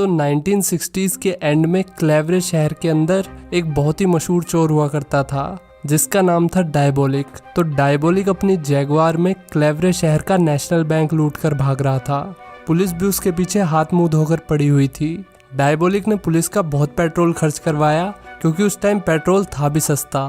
तो 1960s के and में क्लेवरे शहर के अंदर एक बहुत ही मशहूर चोर हुआ करता था जिसका नाम था डायबोलिक। तो डायबोलिक अपनी जैगुआर में क्लेवरे शहर का नेशनल बैंक लूट कर भाग रहा था। पुलिस भी उसके पीछे हाथ मुंह धोकर पड़ी हुई थी। डायबोलिक ने पुलिस का बहुत पेट्रोल खर्च करवाया क्योंकि उस टाइम पेट्रोल था भी सस्ता।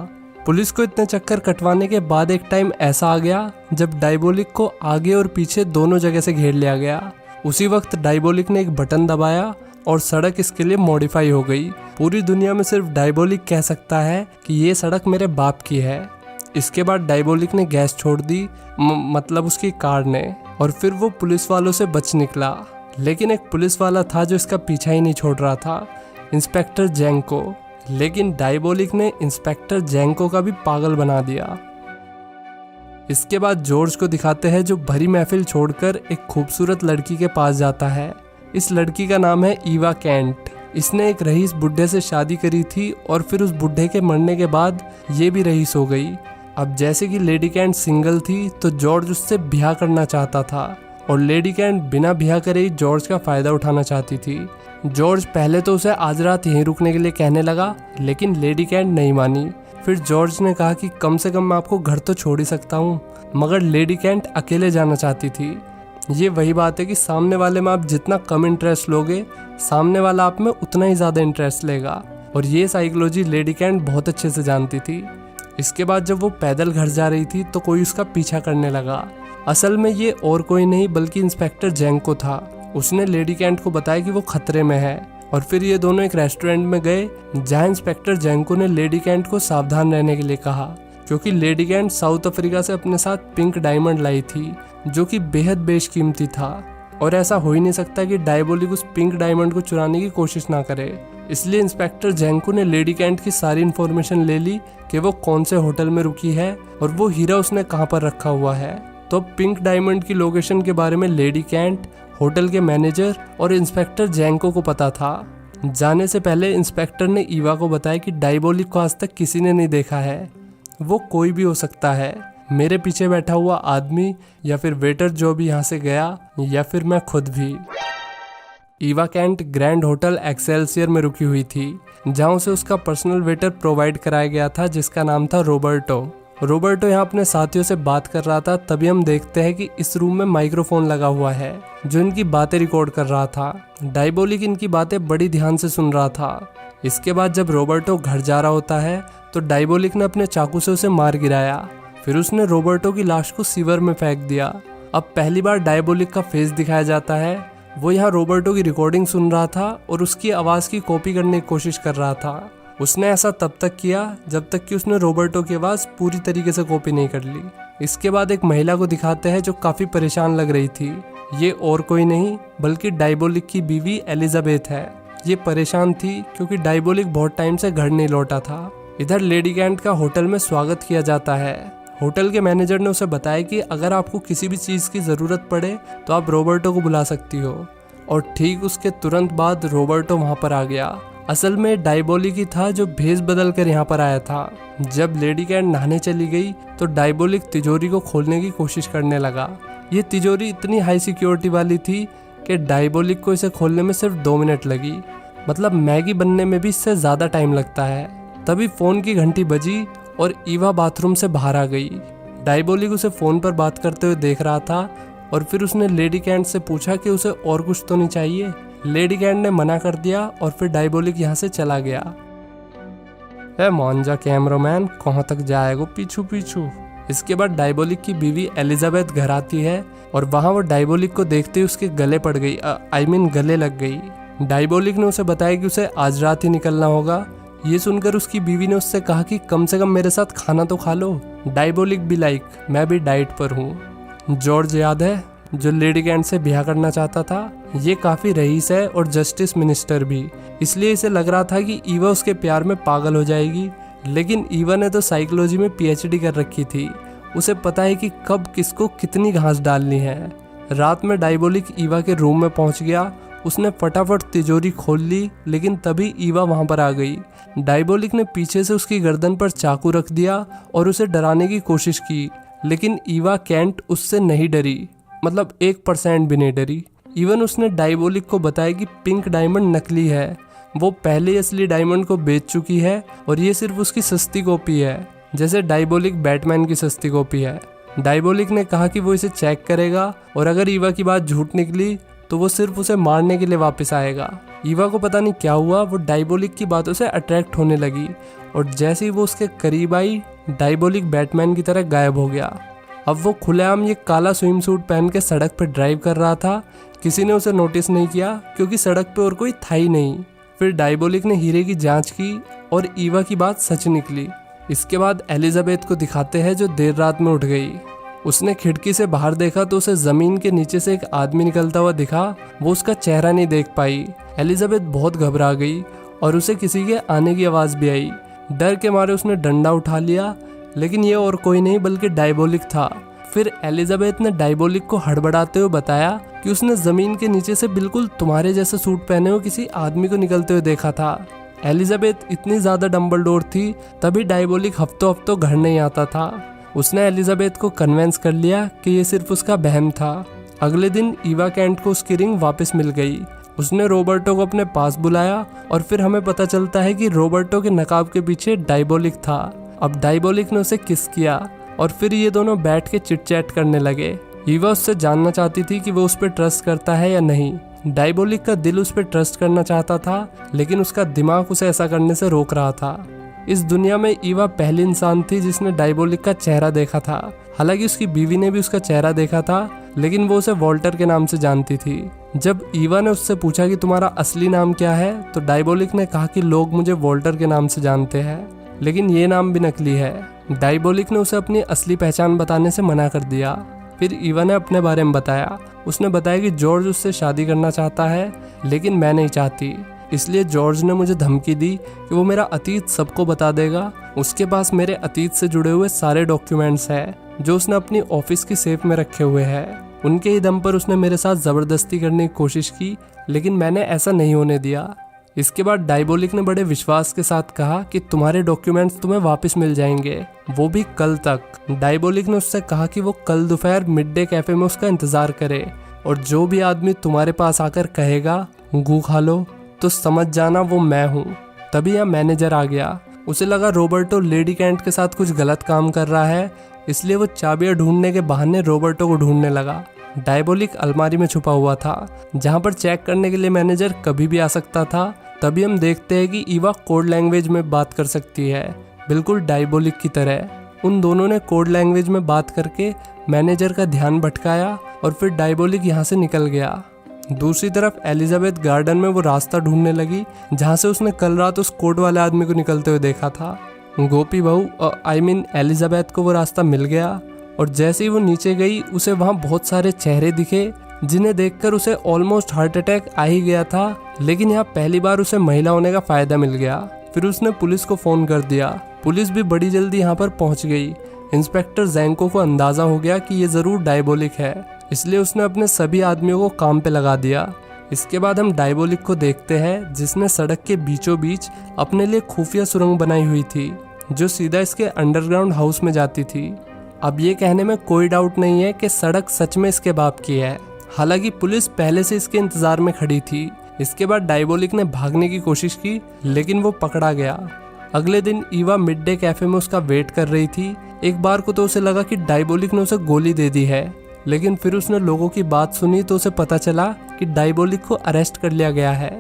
पुलिस को इतने चक्कर कटवाने के बाद एक टाइम ऐसा आ गया जब डायबोलिक को आगे और पीछे दोनों जगह से घेर लिया गया। उसी वक्त डायबोलिक ने एक बटन दबाया और सड़क इसके लिए मॉडिफाई हो गई। पूरी दुनिया में सिर्फ डायबोलिक कह सकता है कि ये सड़क मेरे बाप की है। इसके बाद डायबोलिक ने गैस छोड़ दी, मतलब उसकी कार ने, और फिर वो पुलिस वालों से बच निकला। लेकिन एक पुलिस वाला था जो इसका पीछा ही नहीं छोड़ रहा था, इंस्पेक्टर जेंको। लेकिन डायबोलिक ने इंस्पेक्टर जेंको का भी पागल बना दिया। इसके बाद जॉर्ज को दिखाते हैं जो भरी महफिल छोड़कर एक खूबसूरत लड़की के पास जाता है। इस लड़की का नाम है ईवा केंट। इसने एक रईस बुढ़े से शादी करी थी और फिर उस बुढ़े के मरने के बाद ये भी रईस हो गई। अब जैसे कि लेडी केंट सिंगल थी तो जॉर्ज उससे ब्याह करना चाहता था और लेडी केंट बिना ब्याह करे ही जॉर्ज का फायदा उठाना चाहती थी। जॉर्ज पहले तो उसे आज रात यहीं रुकने के लिए कहने लगा, लेकिन लेडी केंट नहीं मानी। फिर जॉर्ज ने कहा कि कम से कम मैं आपको घर तो छोड़ ही सकता हूँ, मगर लेडी केंट अकेले जाना चाहती थी। ये वही बात है कि सामने वाले में आप जितना कम इंटरेस्ट लोगे, सामने वाला आप में उतना ही ज़्यादा इंटरेस्ट लेगा, और ये साइकोलॉजी लेडी केंट बहुत अच्छे से जानती थी। इसके बाद जब वो पैदल घर जा रही थी तो कोई उसका पीछा करने लगा। असल में ये और कोई नहीं बल्कि इंस्पेक्टर जेंको था। उसने लेडी केंट को बताया कि वो खतरे में है, और फिर ये दोनों एक रेस्टोरेंट में गए जहाँ इंस्पेक्टर जेंको ने लेडी केंट को सावधान रहने के लिए कहा, क्योंकि लेडी केंट साउथ अफ्रीका से अपने साथ पिंक डायमंड लाई थी जो कि बेहद बेशकीमती था, और ऐसा हो ही नहीं सकता कि डायबोलिक उस पिंक डायमंड को चुराने की कोशिश ना करे। इसलिए इंस्पेक्टर जेंको ने लेडी केंट की सारी इन्फॉर्मेशन ले ली कि वो कौन से होटल में रुकी है और वो हीरा उसने कहाँ पर रखा हुआ है। तो पिंक डायमंड की लोकेशन के बारे में लेडी केंट, होटल के मैनेजर और इंस्पेक्टर जेंको को पता था। जाने से पहले इंस्पेक्टर ने ईवा को बताया कि डायबोलिक को आज तक किसी ने नहीं देखा है, वो कोई भी हो सकता है, मेरे पीछे बैठा हुआ आदमी या फिर वेटर जो भी यहाँ से गया, या फिर मैं खुद भी। Eva Kent grand hotel Excelsior में रुकी हुई थी जहाँ उसे उसका पर्सनल वेटर प्रोवाइड कराया गया था जिसका नाम था रोबर्टो। रोबर्टो यहाँ अपने साथियों से बात कर रहा था। तभी हम देखते हैं कि इस रूम में माइक्रोफोन लगा हुआ है जो इनकी बातें रिकॉर्ड कर रहा था। डायबोलिक इनकी बातें बड़ी ध्यान से सुन रहा था। इसके बाद जब रोबर्टो घर जा रहा होता है तो डायबोलिक ने अपने चाकू से उसे मार गिराया। फिर उसने रोबर्टो की लाश को सीवर में फेंक दिया। अब पहली बार डायबोलिक का फेस दिखाया जाता है। वो यहाँ रोबर्टो की रिकॉर्डिंग सुन रहा था और उसकी आवाज़ की कॉपी करने की कोशिश कर रहा था। उसने ऐसा तब तक किया जब तक कि उसने रोबर्टो की आवाज़ पूरी तरीके से कॉपी नहीं कर ली। इसके बाद एक महिला को दिखाते हैं जो काफ़ी परेशान लग रही थी। ये और कोई नहीं बल्कि डायबोलिक की बीवी एलिजाबेथ है। ये परेशान थी क्योंकि डायबोलिक बहुत टाइम से घर नहीं लौटा था। इधर लेडी केंट का होटल में स्वागत किया जाता है। होटल के मैनेजर ने उसे बताया कि अगर आपको किसी भी चीज़ की ज़रूरत पड़े तो आप रोबर्टो को बुला सकती हो, और ठीक उसके तुरंत बाद रोबर्टो वहाँ पर आ गया। असल में डायबोलिक ही था जो भेष बदल कर यहाँ पर आया था। जब लेडी केंट नहाने चली गई तो डायबोलिक तिजोरी को खोलने की कोशिश करने लगा। ये तिजोरी इतनी हाई सिक्योरिटी वाली थी कि डायबोलिक को इसे खोलने में सिर्फ 2 मिनट लगी। मतलब मैगी बनने में भी इससे ज़्यादा टाइम लगता है। तभी फ़ोन की घंटी बजी और ईवा बाथरूम से बाहर आ गई। डायबोलिक उसे फ़ोन पर बात करते हुए देख रहा था और फिर उसने लेडी केंट से पूछा कि उसे और कुछ तो नहीं चाहिए। लेडी केंट ने मना कर दिया और फिर डायबोलिक यहाँ से चला गया। ए मान जा कैमरामैन, कहाँ तक जाएगा पीछू पीछू। इसके बाद डायबोलिक की बीवी एलिजाबेथ घर आती है और वहाँ वो डायबोलिक को देखते ही उसके गले पड़ गई, गले लग गई। डायबोलिक ने उसे बताया कि उसे आज रात ही निकलना होगा। ये सुनकर उसकी बीवी ने उससे कहा कि कम से कम मेरे साथ खाना तो खा लो। डायबोलिक भी लाइक मैं भी डाइट पर हूँ। जॉर्ज याद है जो लेडी केंट से ब्याह करना चाहता था? ये काफ़ी रईस है और जस्टिस मिनिस्टर भी, इसलिए इसे लग रहा था कि ईवा उसके प्यार में पागल हो जाएगी। लेकिन ईवा ने तो साइकोलॉजी में PhD कर रखी थी। उसे पता है कि कब किसको कितनी घास डालनी है। रात में डायबोलिक ईवा के रूम में पहुंच गया। उसने फटाफट तिजोरी खोल ली, लेकिन तभी ईवा वहां पर आ गई। डायबोलिक ने पीछे से उसकी गर्दन पर चाकू रख दिया और उसे डराने की कोशिश की, लेकिन ईवा केंट उससे नहीं डरी, मतलब 1% भी नहीं डरी। इवन उसने डायबोलिक को बताया कि पिंक डायमंड नकली है, वो पहले असली डायमंड को बेच चुकी है और ये सिर्फ उसकी सस्ती कॉपी है, जैसे डायबोलिक बैटमैन की सस्ती कॉपी है। डायबोलिक ने कहा कि वो इसे चेक करेगा और अगर ईवा की बात झूठ निकली तो वो सिर्फ उसे मारने के लिए वापस आएगा। ईवा को पता नहीं क्या हुआ, वो डायबोलिक की बातों से अट्रैक्ट होने लगी और जैसे ही वो उसके करीब आई, डायबोलिक बैटमैन की तरह गायब हो गया। अब वो खुलेआम ये काला स्विम सूट पहन के सड़क पर ड्राइव कर रहा था। किसी ने उसे नोटिस नहीं किया क्योंकि सड़क पे और कोई था ही नहीं। फिर डायबोलिक ने हीरे की जांच की और ईवा की बात सच निकली। इसके बाद एलिजाबेथ को दिखाते हैं जो देर रात में उठ गई। उसने खिड़की से बाहर देखा तो उसे जमीन के नीचे से एक आदमी निकलता हुआ दिखा। वो उसका चेहरा नहीं देख पाई। एलिजाबेथ बहुत घबरा गई और उसे किसी के आने की आवाज़ भी आई। डर के मारे उसने डंडा उठा लिया, लेकिन ये और कोई नहीं बल्कि डायबोलिक था। फिर एलिजाबेथ ने डायबोलिक को हड़बड़ाते हुए बताया कि उसने जमीन के नीचे से बिल्कुल तुम्हारे जैसे सूट पहने हुए किसी आदमी को निकलते हुए देखा था। एलिजाबेथ इतनी ज़्यादा डम्बलडोर थी, तभी डायबोलिक हफ्तों हफ्तों घर नहीं आता था। उसने एलिजाबेथ को कन्वेंस कर लिया कि ये सिर्फ उसका वहम था। अगले दिन ईवा कैंट को उसकी रिंग वापस मिल गई। उसने रॉबर्टो को अपने पास बुलाया और फिर हमें पता चलता है कि रॉबर्टो के नकाब के पीछे डायबोलिक था। अब डायबोलिक ने उसे किस किया और फिर ये दोनों बैठ के चिट चैट करने लगे। ईवा उससे जानना चाहती थी कि वो उस पर ट्रस्ट करता है या नहीं। डायबोलिक का दिल उस पर ट्रस्ट करना चाहता था, लेकिन उसका दिमाग उसे ऐसा करने से रोक रहा था। इस दुनिया में ईवा पहली इंसान थी जिसने डायबोलिक का चेहरा देखा था। हालांकि उसकी बीवी ने भी उसका चेहरा देखा था, लेकिन वो उसे वॉल्टर के नाम से जानती थी। जब ईवा ने उससे पूछा कि तुम्हारा असली नाम क्या है, तो डायबोलिक ने कहा कि लोग मुझे वॉल्टर के नाम से जानते हैं, लेकिन ये नाम भी नकली है। डायबोलिक ने उसे अपनी असली पहचान बताने से मना कर दिया। फिर ईवा ने अपने बारे में बताया। उसने बताया कि जॉर्ज उससे शादी करना चाहता है, लेकिन मैं नहीं चाहती, इसलिए जॉर्ज ने मुझे धमकी दी कि वो मेरा अतीत सबको बता देगा। उसके पास मेरे अतीत से जुड़े हुए सारे डॉक्यूमेंट्स हैं जो उसने अपनी ऑफिस की सेफ में रखे हुए हैं। उनके ही दम पर उसने मेरे साथ ज़बरदस्ती करने की कोशिश की, लेकिन मैंने ऐसा नहीं होने दिया। इसके बाद डायबोलिक ने बड़े विश्वास के साथ कहा कि तुम्हारे डॉक्यूमेंट्स तुम्हें वापस मिल जाएंगे, वो भी कल तक। डायबोलिक ने उससे कहा कि वो कल दोपहर मिड डे कैफे में उसका इंतज़ार करे और जो भी आदमी तुम्हारे पास आकर कहेगा गू खा लो, तो समझ जाना वो मैं हूँ। तभी यहाँ मैनेजर आ गया। उसे लगा रॉबर्टो लेडी कैंट के साथ कुछ गलत काम कर रहा है, इसलिए वो चाबियाँ ढूंढने के बहाने रॉबर्टो को ढूंढने लगा। डायबोलिक अलमारी में छुपा हुआ था, जहाँ पर चेक करने के लिए मैनेजर कभी भी आ सकता था। तभी हम देखते हैं कि ईवा कोड लैंग्वेज में बात कर सकती है, बिल्कुल डायबोलिक की तरह। उन दोनों ने कोड लैंग्वेज में बात करके मैनेजर का ध्यान भटकाया और फिर डायबोलिक यहाँ से निकल गया। दूसरी तरफ एलिजाबेथ गार्डन में वो रास्ता ढूंढने लगी जहाँ से उसने कल रात उस कोट वाले आदमी को निकलते हुए देखा था। गोपी बहू एलिजाबेथ को वो रास्ता मिल गया और जैसे ही वो नीचे गई उसे वहाँ बहुत सारे चेहरे दिखे, जिन्हें देखकर उसे ऑलमोस्ट हार्ट अटैक आ ही गया था। लेकिन यहाँ पहली बार उसे महिला होने का फायदा मिल गया। फिर उसने पुलिस को फोन कर दिया। पुलिस भी बड़ी जल्दी यहाँ पर पहुँच गई। इंस्पेक्टर जैंको को अंदाजा हो गया कि ये जरूर डायबोलिक है, इसलिए उसने अपने सभी आदमियों को काम पे लगा दिया। इसके बाद हम डायबोलिक को देखते हैं, जिसने सड़क के बीचों बीच अपने लिए खुफिया सुरंग बनाई हुई थी जो सीधा इसके अंडरग्राउंड हाउस में जाती थी। अब ये कहने में कोई डाउट नहीं है कि सड़क सच में इसके बाप की है। हालांकि पुलिस पहले से इसके इंतजार में खड़ी थी। इसके बाद डायबोलिक ने भागने की कोशिश की, लेकिन वो पकड़ा गया। अगले दिन ईवा मिड डे कैफे में उसका वेट कर रही थी। एक बार को तो उसे लगा कि डायबोलिक ने उसे गोली दे दी है, लेकिन फिर उसने लोगों की बात सुनी तो उसे पता चला कि डायबोलिक को अरेस्ट कर लिया गया है।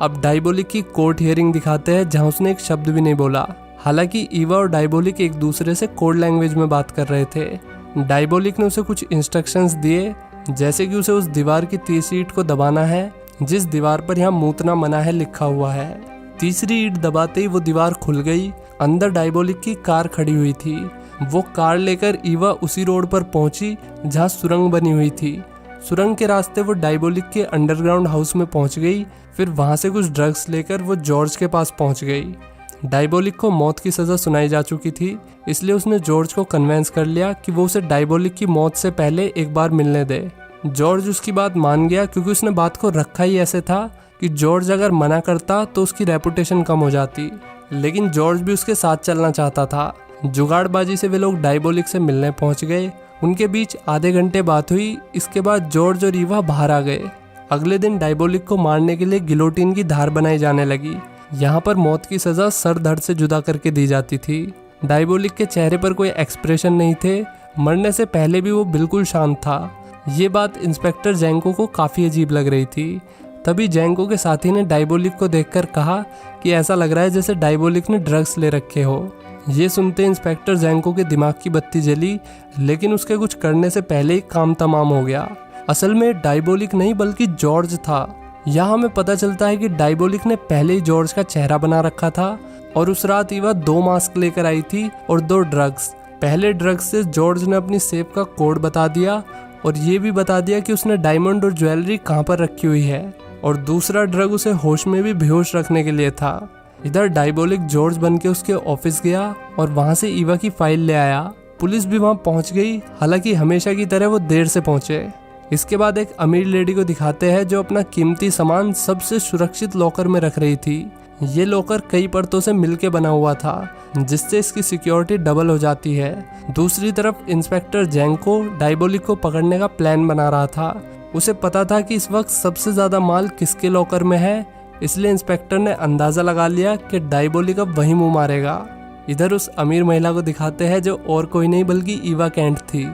अब डायबोलिक की कोर्ट हियरिंग दिखाते हैं जहां उसने एक शब्द भी नहीं बोला। हालांकि ईवा और डायबोलिक एक दूसरे से कोड लैंग्वेज में बात कर रहे थे। डायबोलिक ने उसे कुछ इंस्ट्रक्शंस दिए, जैसे कि उसे उस दीवार की तीसरी ईंट को दबाना है जिस दीवार पर यहाँ मूतना मना है लिखा हुआ है। तीसरी ईंट दबाते ही वो दीवार खुल गई। अंदर डायबोलिक की कार खड़ी हुई थी। वो कार लेकर ईवा उसी रोड पर पहुंची जहां सुरंग बनी हुई थी। सुरंग के रास्ते वो डायबोलिक के अंडरग्राउंड हाउस में पहुंच गई। फिर वहां से कुछ ड्रग्स लेकर वो जॉर्ज के पास पहुंच गई। डायबोलिक को मौत की सजा सुनाई जा चुकी थी, इसलिए उसने जॉर्ज को कन्वेंस कर लिया कि वो उसे डायबोलिक की मौत से पहले एक बार मिलने दे। जॉर्ज उसकी बात मान गया, क्योंकि उसने बात को रखा ही ऐसे था कि जॉर्ज अगर मना करता तो उसकी रेपुटेशन कम हो जाती। लेकिन जॉर्ज भी उसके साथ चलना चाहता था। जुगाड़बाजी से वे लोग डायबोलिक से मिलने पहुंच गए। उनके बीच आधे घंटे बात हुई। इसके बाद जॉर्ज और ईवा बाहर आ गए। अगले दिन डायबोलिक को मारने के लिए गिलोटिन की धार बनाई जाने लगी। यहाँ पर मौत की सजा सर धड़ से जुदा करके दी जाती थी। डायबोलिक के चेहरे पर कोई एक्सप्रेशन नहीं थे, मरने से पहले भी वो बिल्कुल शांत था। ये बात इंस्पेक्टर जैंको को काफ़ी अजीब लग रही थी। तभी जैंको के साथी ने डायबोलिक को देखकर कहा कि ऐसा लग रहा है जैसे डायबोलिक ने ड्रग्स ले रखे हो। ये सुनते इंस्पेक्टर जैंको के दिमाग की बत्ती जली, लेकिन उसके कुछ करने से पहले ही काम तमाम हो गया। असल में डायबोलिक नहीं बल्कि जॉर्ज था। यहाँ हमें पता चलता है कि डायबोलिक ने पहले ही जॉर्ज का चेहरा बना रखा था और उस रात ईवा 2 मास्क लेकर आई थी और 2 ड्रग्स। पहले ड्रग्स से जॉर्ज ने अपनी सेफ का कोड बता दिया और ये भी बता दिया कि उसने डायमंड और ज्वेलरी कहाँ पर रखी हुई है, और दूसरा ड्रग उसे होश में भी बेहोश रखने के लिए था। इधर डायबोलिक जॉर्ज बनके उसके ऑफिस गया और वहाँ से ईवा की फाइल ले आया। पुलिस भी वहाँ पहुँच गई, हालांकि हमेशा की तरह वो देर से पहुँचे। इसके बाद एक अमीर लेडी को दिखाते हैं जो अपना कीमती सामान सबसे सुरक्षित लॉकर में रख रही थी। ये लॉकर कई परतों से मिलके बना हुआ था, जिससे इसकी सिक्योरिटी डबल हो जाती है। दूसरी तरफ इंस्पेक्टर जैंको डायबोलिक को पकड़ने का प्लान बना रहा था। उसे पता था कि इस वक्त सबसे ज़्यादा माल किसके लॉकर में है, इसलिए इंस्पेक्टर ने अंदाज़ा लगा लिया कि डायबोलिक अब वही मुँह मारेगा। इधर उस अमीर महिला को दिखाते हैं जो और कोई नहीं बल्कि ईवा केंट थी।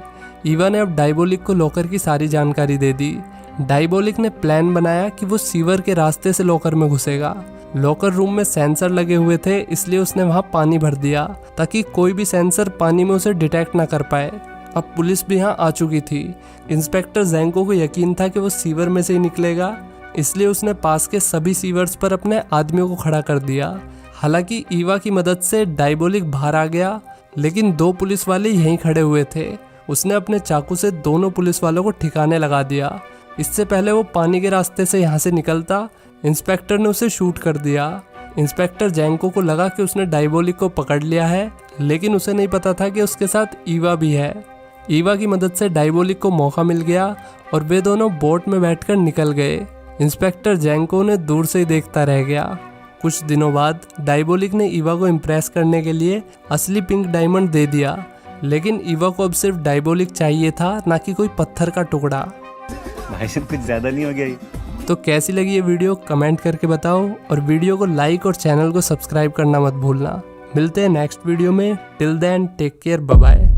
ईवा ने अब डायबोलिक को लॉकर की सारी जानकारी दे दी। डायबोलिक ने प्लान बनाया कि वो सीवर के रास्ते से लॉकर में घुसेगा। लॉकर रूम में सेंसर लगे हुए थे, इसलिए उसने वहां पानी भर दिया ताकि कोई भी सेंसर पानी में उसे डिटेक्ट ना कर पाए। अब पुलिस भी यहाँ आ चुकी थी। इंस्पेक्टर जैंको को यकीन था कि वो सीवर में से ही निकलेगा, इसलिए उसने पास के सभी सीवर्स पर अपने आदमियों को खड़ा कर दिया। हालांकि ईवा की मदद से डायबोलिक बाहर आ गया, लेकिन 2 पुलिस वाले यहीं खड़े हुए थे। उसने अपने चाकू से दोनों पुलिस वालों को ठिकाने लगा दिया। इससे पहले वो पानी के रास्ते से यहाँ से निकलता, इंस्पेक्टर ने उसे शूट कर दिया। इंस्पेक्टर जैंको को लगा कि उसने डायबोलिक को पकड़ लिया है, लेकिन उसे नहीं पता था कि उसके साथ ईवा भी है। ईवा की मदद से डायबोलिक को मौका मिल गया और वे दोनों बोट में बैठकर निकल गए। इंस्पेक्टर जैंको ने दूर से ही देखता रह गया। कुछ दिनों बाद डायबोलिक ने ईवा को इम्प्रेस करने के लिए असली पिंक डायमंड दे दिया, लेकिन ईवा को अब सिर्फ डायबोलिक चाहिए था, ना कि कोई पत्थर का टुकड़ा। भाई साहब कुछ ज़्यादा नहीं हो गया? तो कैसी लगी ये वीडियो कमेंट करके बताओ, और वीडियो को लाइक और चैनल को सब्सक्राइब करना मत भूलना। मिलते हैं नेक्स्ट वीडियो में। Till then take care, bye bye.